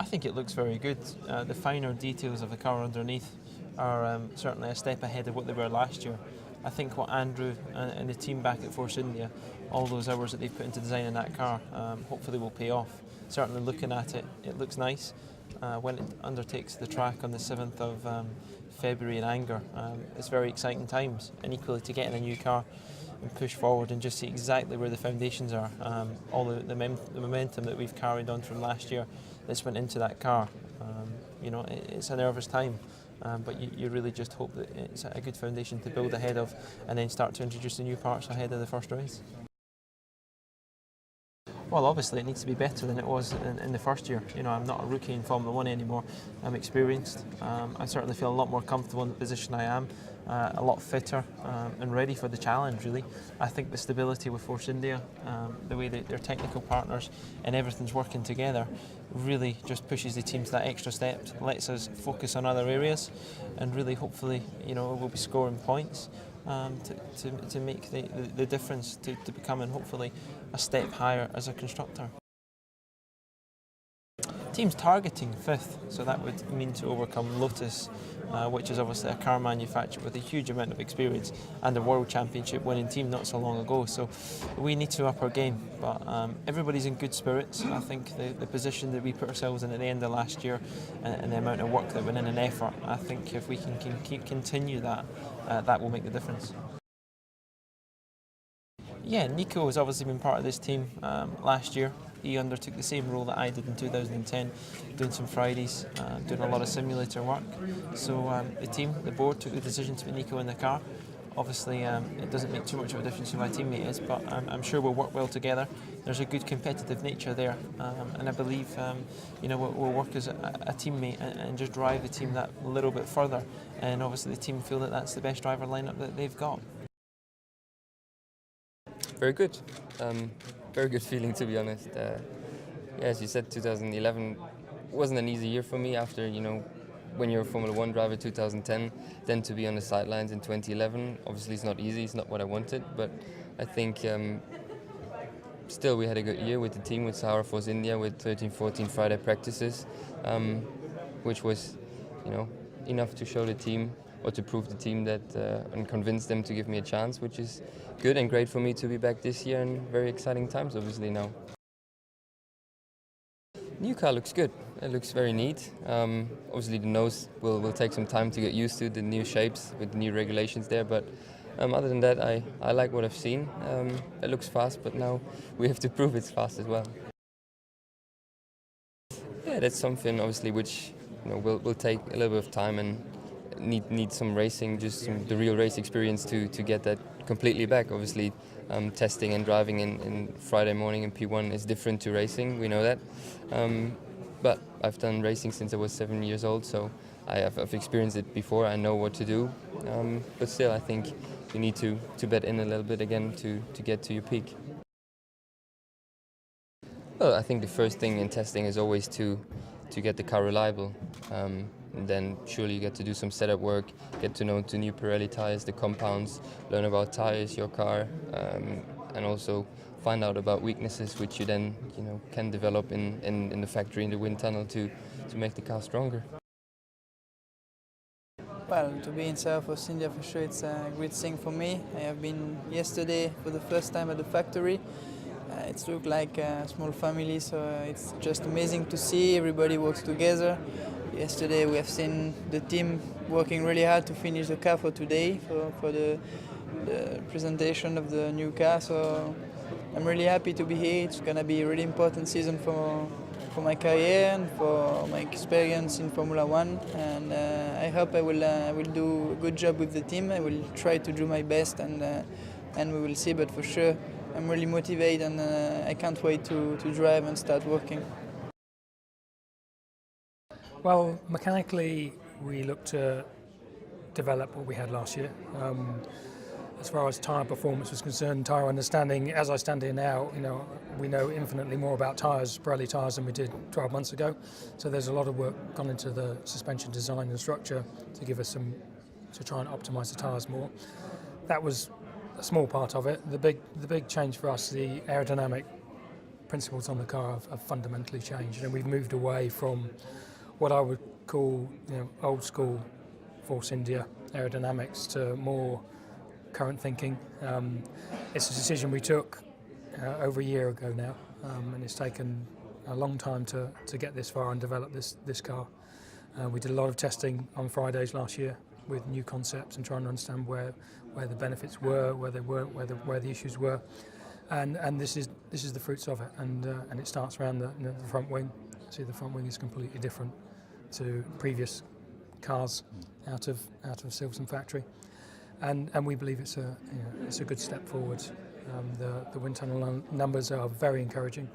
I think it looks very good. The finer details of the car underneath are certainly a step ahead of what they were last year. I think what Andrew and the team back at Force India, all those hours that they've put into designing that car, hopefully will pay off. Certainly looking at it, it looks nice. When it undertakes the track on the 7th of February in Anger, it's very exciting times, and equally to get in a new car and push forward and just see exactly where the foundations are, all the momentum that we've carried on from last year that's went into that car. It's a nervous time, but you really just hope that it's a good foundation to build ahead of, and then start to introduce the new parts ahead of the first race. Well, obviously it needs to be better than it was in the first year. I'm not a rookie in Formula 1 anymore. I'm experienced. I certainly feel a lot more comfortable in the position I am, a lot fitter and ready for the challenge, really. I think the stability with Force India, the way that their technical partners and everything's working together, really just pushes the team to that extra step, lets us focus on other areas, and really hopefully, we'll be scoring points to make the difference to becoming hopefully a step higher as a constructor. Team's targeting 5th, so that would mean to overcome Lotus, which is obviously a car manufacturer with a huge amount of experience and a World Championship winning team not so long ago. So we need to up our game, but everybody's in good spirits. I think the position that we put ourselves in at the end of last year and the amount of work that went in and effort, I think if we can continue that, that will make the difference. Yeah, Nico has obviously been part of this team last year. He undertook the same role that I did in 2010, doing some Fridays, doing a lot of simulator work. So the board took the decision to put Nico in the car. Obviously, it doesn't make too much of a difference who my teammate is, but I'm sure we'll work well together. There's a good competitive nature there, and I believe we'll work as a teammate and just drive the team that little bit further. And obviously, the team feel that that's the best driver lineup that they've got. Very good. Very good feeling, to be honest. As you said, 2011 wasn't an easy year for me after, when you're a Formula 1 driver 2010, then to be on the sidelines in 2011, obviously it's not easy, it's not what I wanted, but I think still we had a good year with the team, with Sahara Force India, with 13-14 Friday practices, which was, enough to show the team or to prove the team that and convince them to give me a chance, which is good and great for me to be back this year, and very exciting times obviously now. New car looks good. It looks very neat. Obviously the nose will take some time to get used to the new shapes with the new regulations there, but other than that I like what I've seen. It looks fast, but now we have to prove it's fast as well. Yeah, that's something obviously which will take a little bit of time and need some racing, just the real race experience to get that completely back. Obviously testing and driving in Friday morning in P1 is different to racing, we know that. But I've done racing since I was 7 years old, so I've experienced it before, I know what to do. But still I think you need to bet in a little bit again to get to your peak. Well, I think the first thing in testing is always to get the car reliable. And then surely you get to do some setup work, get to know the new Pirelli tires, the compounds, learn about tires, your car, and also find out about weaknesses which you then can develop in the factory, in the wind tunnel to make the car stronger. Well, to be in South Force India for sure it's a great thing for me. I have been yesterday for the first time at the factory. It's looked like a small family, so it's just amazing to see everybody works together. Yesterday we have seen the team working really hard to finish the car for today, for the presentation of the new car, so I'm really happy to be here. It's going to be a really important season for my career and for my experience in Formula 1, and I hope I will do a good job with the team. I will try to do my best, and we will see, but for sure I'm really motivated, and I can't wait to drive and start working. Well, mechanically, we look to develop what we had last year. As far as tyre performance was concerned, tyre understanding, as I stand here now, we know infinitely more about tyres, Pirelli tyres, than we did 12 months ago. So there's a lot of work gone into the suspension design and structure to give us to try and optimise the tyres more. That was a small part of it. The big change for us, the aerodynamic principles on the car have fundamentally changed, and we've moved away from what I would call old school Force India aerodynamics to more current thinking. It's a decision we took over a year ago now, and it's taken a long time to get this far and develop this car. We did a lot of testing on Fridays last year with new concepts and trying to understand where the benefits were, where they weren't, where the issues were, and this is the fruits of it. And it starts around the front wing. See, the front wing is completely different to previous cars out of Silverstone factory, and we believe it's a good step forward. The wind tunnel numbers are very encouraging,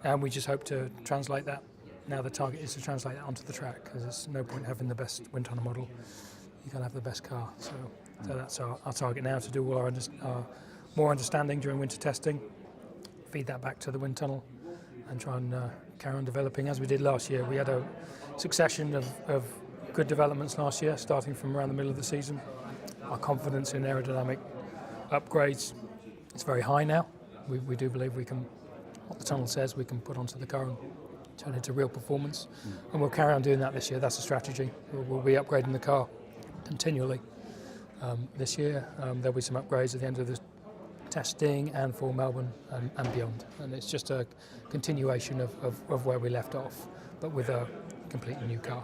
and we just hope to translate that. Now the target is to translate that onto the track, because there's no point having the best wind tunnel model. You can have the best car. So that's our target now, to do all our more understanding during winter testing, feed that back to the wind tunnel, and try and carry on developing as we did last year. We had a succession of good developments last year, starting from around the middle of the season. Our confidence in aerodynamic upgrades is very high now. We do believe we can, what the tunnel says, we can put onto the car and turn into real performance. And we'll carry on doing that this year. That's the strategy. We'll be upgrading the car continually this year. There'll be some upgrades at the end of the testing and for Melbourne and beyond. And it's just a continuation of where we left off, but with a completely new car.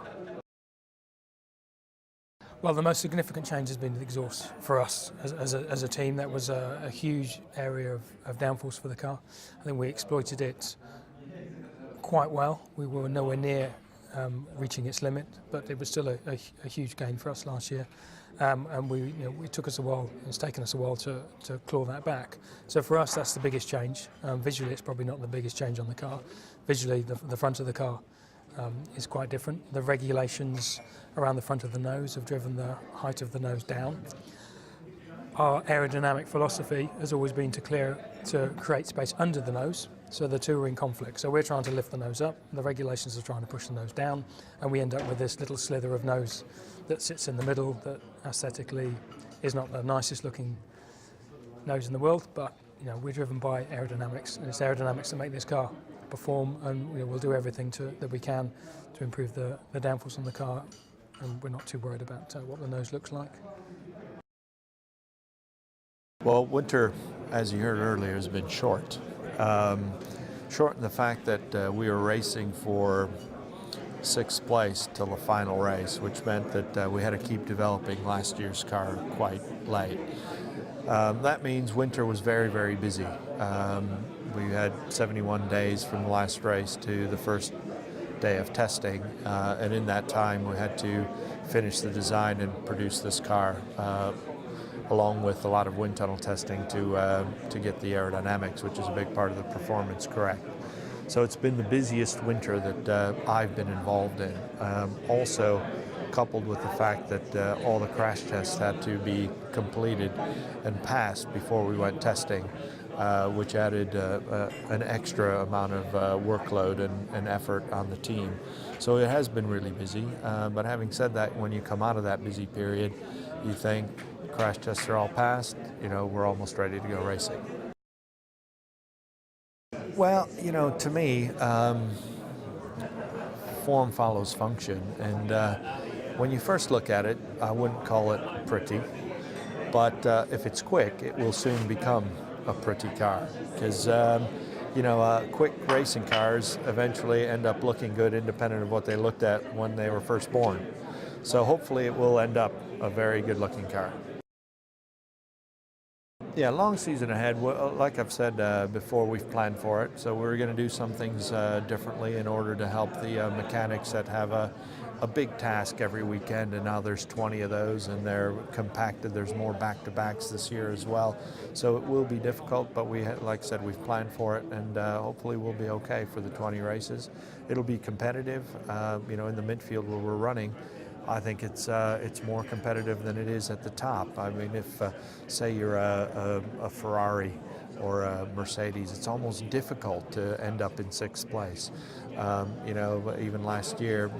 Well, the most significant change has been the exhaust for us as a team. That was a huge area of downforce for the car. I think we exploited it quite well. We were nowhere near reaching its limit, but it was still a huge gain for us last year. And it took us a while. It's taken us a while to claw that back. So for us, that's the biggest change. Visually, it's probably not the biggest change on the car. Visually, the front of the car is quite different. The regulations around the front of the nose have driven the height of the nose down. Our aerodynamic philosophy has always been to create space under the nose, so the two are in conflict. So we're trying to lift the nose up, the regulations are trying to push the nose down, and we end up with this little slither of nose that sits in the middle that aesthetically is not the nicest looking nose in the world, but we're driven by aerodynamics, and it's aerodynamics that make this car perform, and we'll do everything that we can to improve the downforce on the car, and we're not too worried about what the nose looks like. Well, winter, as you heard earlier, has been short. Short in the fact that we were racing for 6th place till the final race, which meant that we had to keep developing last year's car quite late. That means winter was very, very busy. We had 71 days from the last race to the first day of testing, and in that time we had to finish the design and produce this car, along with a lot of wind tunnel testing to get the aerodynamics, which is a big part of the performance, correct. So it's been the busiest winter that I've been involved in. Also, coupled with the fact that all the crash tests had to be completed and passed before we went testing, which added an extra amount of workload and effort on the team. So it has been really busy, but having said that, when you come out of that busy period, you think the crash tests are all passed, we're almost ready to go racing. Well, to me, form follows function, and when you first look at it, I wouldn't call it pretty, but if it's quick, it will soon become a pretty car, because quick racing cars eventually end up looking good independent of what they looked at when they were first born. So hopefully it will end up a very good looking car. Yeah, long season ahead. Like I've said before, we've planned for it. So we're going to do some things differently in order to help the mechanics that have a big task every weekend, and now there's 20 of those, and they're compacted. There's more back-to-backs this year as well. So it will be difficult, but like I said, we've planned for it, and hopefully we'll be okay for the 20 races. It'll be competitive. In the midfield where we're running, I think it's more competitive than it is at the top. I mean, if say you're a Ferrari or a Mercedes, it's almost difficult to end up in 6th place. Even last year,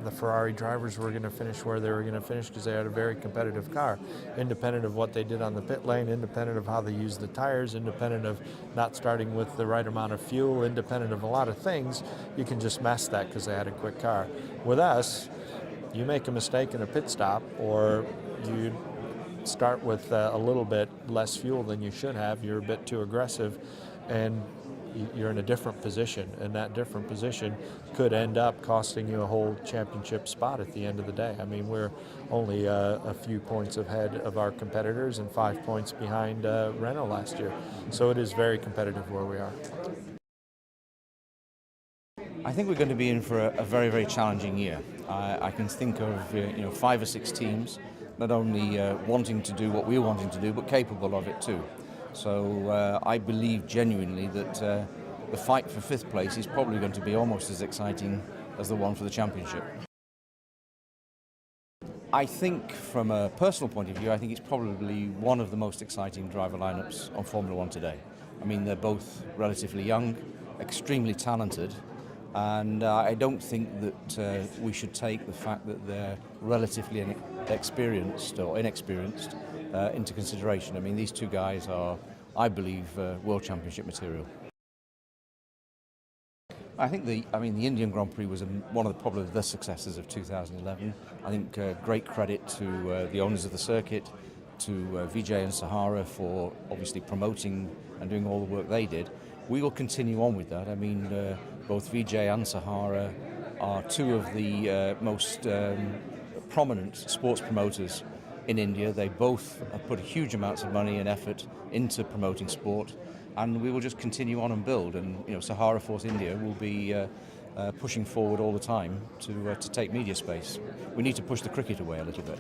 the Ferrari drivers were going to finish where they were going to finish because they had a very competitive car, independent of what they did on the pit lane, independent of how they used the tires, independent of not starting with the right amount of fuel, independent of a lot of things. You can just mask that because they had a quick car. With us, you make a mistake in a pit stop, or you start with a little bit less fuel than you should have, you're a bit too aggressive, and you're in a different position, and that different position could end up costing you a whole championship spot at the end of the day. I mean, we're only a few points ahead of our competitors and 5 points behind Renault last year. So it is very competitive where we are. I think we're going to be in for a very, very challenging year. I can think of 5 or 6 teams not only wanting to do what we're wanting to do, but capable of it too. So I believe genuinely that the fight for 5th place is probably going to be almost as exciting as the one for the championship. I think from a personal point of view, I think it's probably one of the most exciting driver lineups on Formula One today. I mean, they're both relatively young, extremely talented, and I don't think that we should take the fact that they're relatively inexperienced into consideration. I mean, these 2 guys are, I believe, World Championship material. I think the Indian Grand Prix was one of probably the successes of 2011. I think great credit to the owners of the circuit, to Vijay and Sahara for obviously promoting and doing all the work they did. We will continue on with that. I mean, both Vijay and Sahara are 2 of the most prominent sports promoters in India. They both have put huge amounts of money and effort into promoting sport, and we will just continue on and build. And Sahara Force India will be pushing forward all the time to take media space. We need to push the cricket away a little bit.